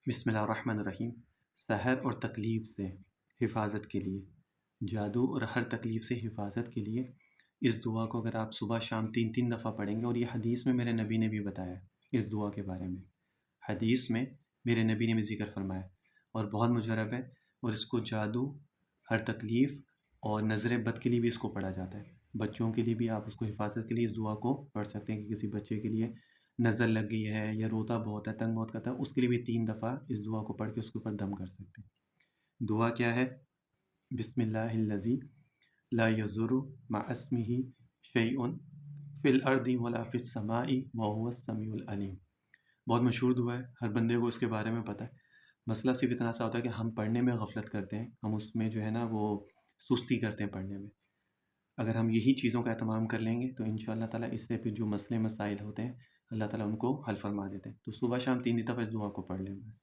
بسم اللہ الرحمن الرحیم۔ سحر اور تکلیف سے حفاظت کے لیے، جادو اور ہر تکلیف سے حفاظت کے لیے اس دعا کو اگر آپ صبح شام 3 دفعہ پڑھیں گے، اور یہ حدیث میں میرے نبی نے بھی بتایا اس دعا کے بارے میں، حدیث میں میرے نبی نے بھی ذکر فرمایا اور بہت مجرب ہے، اور اس کو جادو، ہر تکلیف اور نظر بد کے لیے بھی اس کو پڑھا جاتا ہے۔ بچوں کے لیے بھی آپ اس کو حفاظت کے لیے اس دعا کو پڑھ سکتے ہیں کہ کسی بچے کے لیے نظر لگ گئی ہے یا روتا بہت ہے، تنگ بہت کرتا ہے، اس کے لیے بھی 3 دفعہ اس دعا کو پڑھ کے اس کے اوپر دم کر سکتے ہیں۔ دعا کیا ہے؟ بسم اللہ الذی لا یضر مع اسمہ شیء فی الارض ولا فی السماء وهو السمیع العلیم۔ بہت مشہور دعا ہے، ہر بندے کو اس کے بارے میں پتہ ہے۔ مسئلہ صرف اتنا سا ہوتا ہے کہ ہم پڑھنے میں غفلت کرتے ہیں، ہم اس میں جو ہے نا وہ سستی کرتے ہیں پڑھنے میں۔ اگر ہم یہی چیزوں کا اہتمام کر لیں گے تو ان شاء اللہ تعالیٰ اس سے پھر جو مسئلے مسائل ہوتے ہیں اللہ تعالیٰ ان کو حل فرما دیتے ہیں۔ تو صبح شام 3 دفعہ اس دعا کو پڑھ لیں بس۔